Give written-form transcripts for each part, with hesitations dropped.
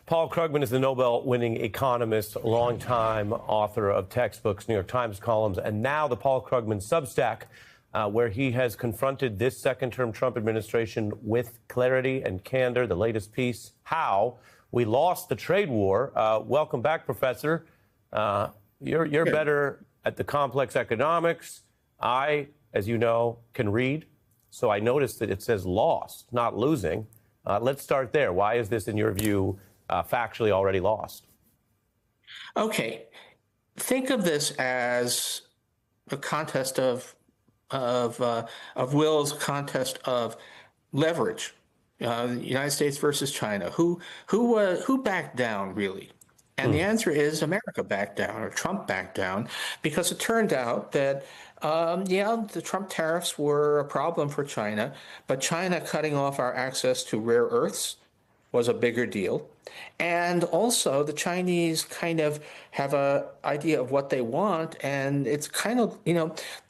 Paul Krugman is the Nobel-winning economist, longtime author of textbooks, New York Times columns, and now the Paul Krugman Substack, where he has confronted this second-term Trump administration with clarity and candor. The latest piece, How We Lost the Trade War. Welcome back, Professor. You're better at the complex economics. I, as you know, can read, so I noticed that it says lost, not losing. Let's start there. Why is this, in your view, factually already lost? Okay, think of this as a contest of wills, contest of leverage. The United States versus China. Who backed down, really? And the answer is America backed down, or Trump backed down, because it turned out that, the Trump tariffs were a problem for China, but China cutting off our access to rare earths was a bigger deal. And also the Chinese kind of have an idea of what they want. And it's kind of,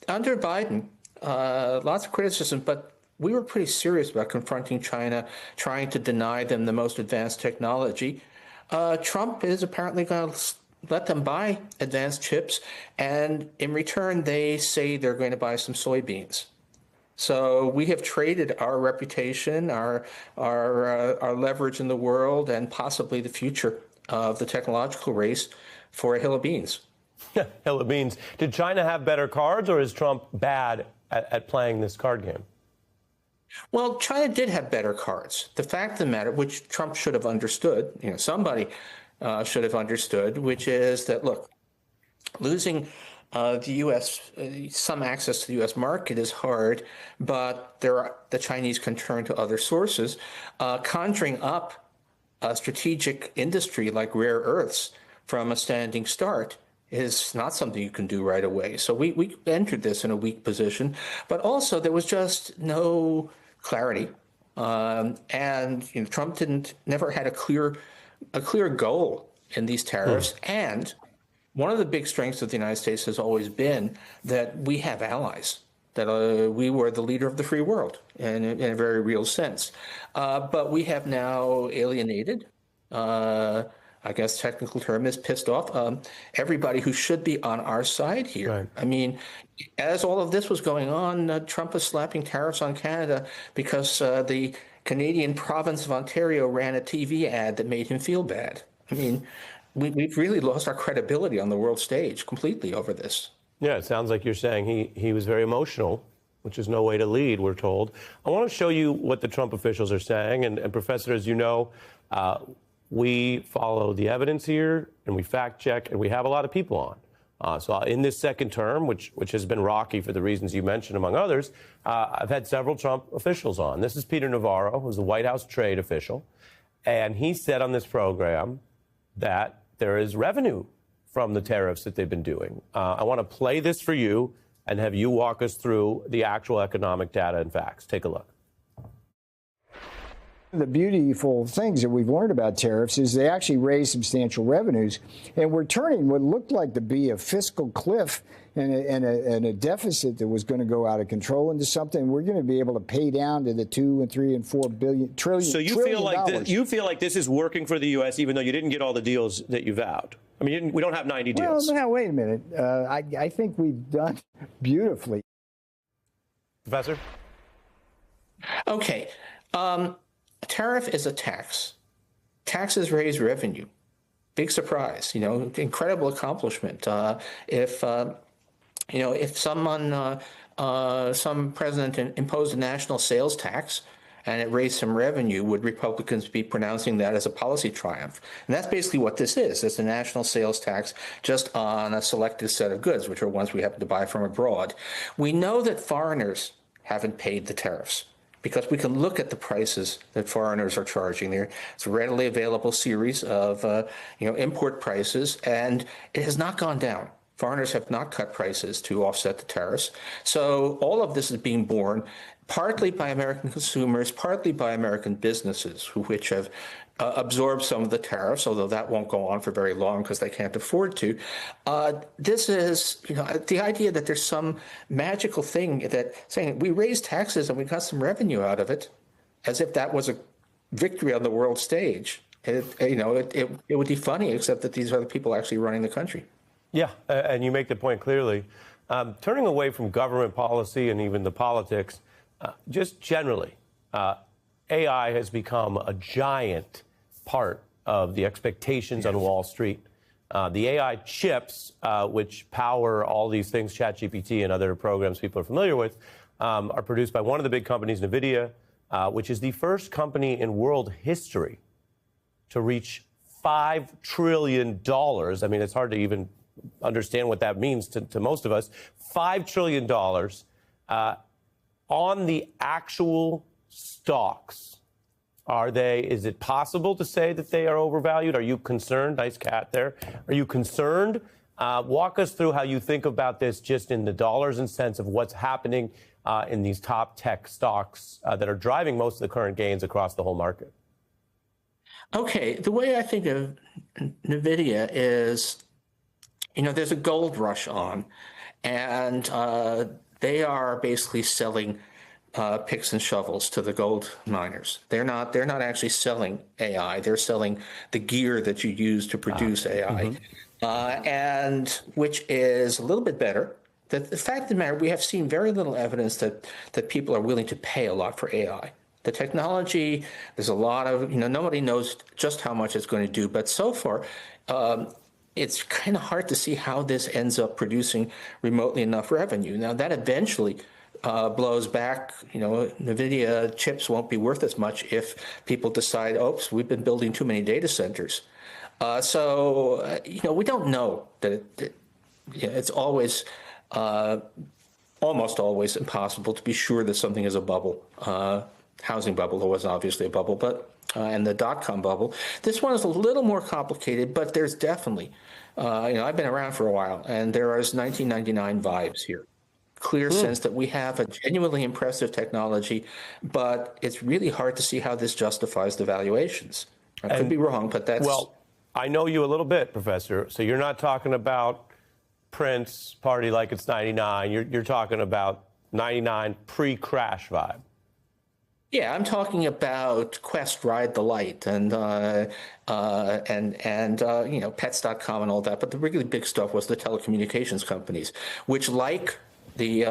under Biden, lots of criticism, but we were pretty serious about confronting China, trying to deny them the most advanced technology. Trump is apparently going to let them buy advanced chips. And in return, they say they're going to buy some soybeans. So we have traded our reputation, our leverage in the world, and possibly the future of the technological race for a hill of beans. Hill of beans. Did China have better cards, or is Trump bad at playing this card game? Well, China did have better cards. The fact of the matter, which Trump should have understood, somebody should have understood, which is that, look, losing the U.S., some access to the U.S. market is hard, but the Chinese can turn to other sources. Conjuring up a strategic industry like rare earths from a standing start is not something you can do right away. So we entered this in a weak position, but also there was just no clarity. And Trump never had a clear goal in these tariffs. And one of the big strengths of the United States has always been that we have allies, that we were the leader of the free world in a very real sense. But we have now alienated, I guess technical term is pissed off, everybody who should be on our side here. Right. I mean, as all of this was going on, Trump was slapping tariffs on Canada because the Canadian province of Ontario ran a TV ad that made him feel bad. I mean, we've really lost our credibility on the world stage completely over this. Yeah, it sounds like you're saying he was very emotional, which is no way to lead, we're told. I want to show you what the Trump officials are saying. And Professor, as you know, we follow the evidence here, and we fact check, and we have a lot of people on. So in this second term, which has been rocky for the reasons you mentioned, among others, I've had several Trump officials on. This is Peter Navarro, who's the White House trade official. And he said on this program that there is revenue from the tariffs that they've been doing. I want to play this for you and have you walk us through the actual economic data and facts. Take a look. The beautiful things that we've learned about tariffs is they actually raise substantial revenues, and we're turning what looked like to be a fiscal cliff and a deficit that was going to go out of control into something we're going to be able to pay down to the 2 and 3 and 4 billion trillion. So you feel like this is working for the U.S. even though you didn't get all the deals that you vowed. I mean, we don't have 90 deals. Well, now wait a minute. I think we've done beautifully. Professor. Okay. A tariff is a tax. Taxes raise revenue. Big surprise, incredible accomplishment. If some president imposed a national sales tax and it raised some revenue, would Republicans be pronouncing that as a policy triumph? And that's basically what this is. It's a national sales tax just on a selected set of goods, which are ones we happen to buy from abroad. We know that foreigners haven't paid the tariffs, because we can look at the prices that foreigners are charging there. It's a readily available series of import prices, and it has not gone down. Foreigners have not cut prices to offset the tariffs. So all of this is being borne partly by American consumers, partly by American businesses, which have absorbed some of the tariffs, although that won't go on for very long because they can't afford to. This is, the idea that there's some magical thing that saying we raised taxes and we got some revenue out of it, as if that was a victory on the world stage, It would be funny, except that these are the people actually running the country. Yeah, and you make the point clearly. Turning away from government policy and even the politics, just generally, AI has become a giant part of the expectations on Wall Street. The AI chips, which power all these things, ChatGPT and other programs people are familiar with, are produced by one of the big companies, NVIDIA, which is the first company in world history to reach $5 trillion. I mean, it's hard to even understand what that means to most of us. $5 trillion on the actual stocks. Is it possible to say that they are overvalued? Are you concerned? Nice cat there. Are you concerned? Walk us through how you think about this just in the dollars and cents of what's happening in these top tech stocks that are driving most of the current gains across the whole market. Okay, the way I think of NVIDIA is, there's a gold rush on, and they are basically selling picks and shovels to the gold miners. They're not actually selling AI. They're selling the gear that you use to produce AI, and which is a little bit better. The fact of the matter, we have seen very little evidence that people are willing to pay a lot for AI. The technology, there's a lot of, nobody knows just how much it's going to do, but so far, it's kind of hard to see how this ends up producing remotely enough revenue. Now, that eventually blows back. NVIDIA chips won't be worth as much if people decide, oops, we've been building too many data centers. We don't know that it's always, almost always impossible to be sure that something is a bubble. Housing bubble was obviously a bubble, but and the dot-com bubble. This one is a little more complicated, but there's definitely, I've been around for a while, and there is 1999 vibes here. Clear sense that we have a genuinely impressive technology, but it's really hard to see how this justifies the valuations. I could be wrong, but that's... Well, I know you a little bit, Professor, so you're not talking about Prince Party Like It's 99. You're talking about 99 pre-crash vibe. Yeah, I'm talking about Quest Ride the Light and Pets.com and all that. But the really big stuff was the telecommunications companies, which like the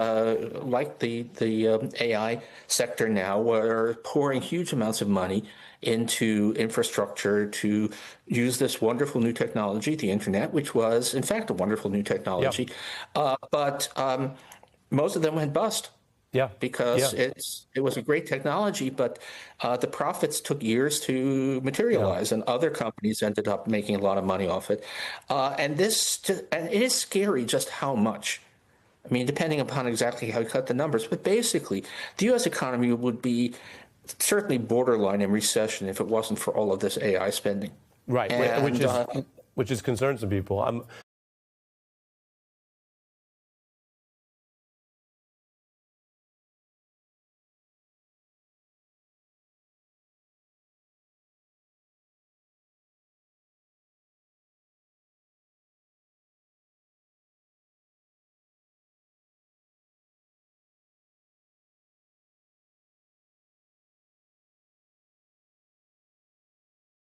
AI sector now, were pouring huge amounts of money into infrastructure to use this wonderful new technology, the internet, which was in fact a wonderful new technology. Yep. But most of them went bust. Yeah, because it was a great technology, but the profits took years to materialize, and other companies ended up making a lot of money off it. And it is scary just how much. I mean, depending upon exactly how you cut the numbers, but basically, the U.S. economy would be certainly borderline in recession if it wasn't for all of this AI spending. Right, and, which is concerns to people.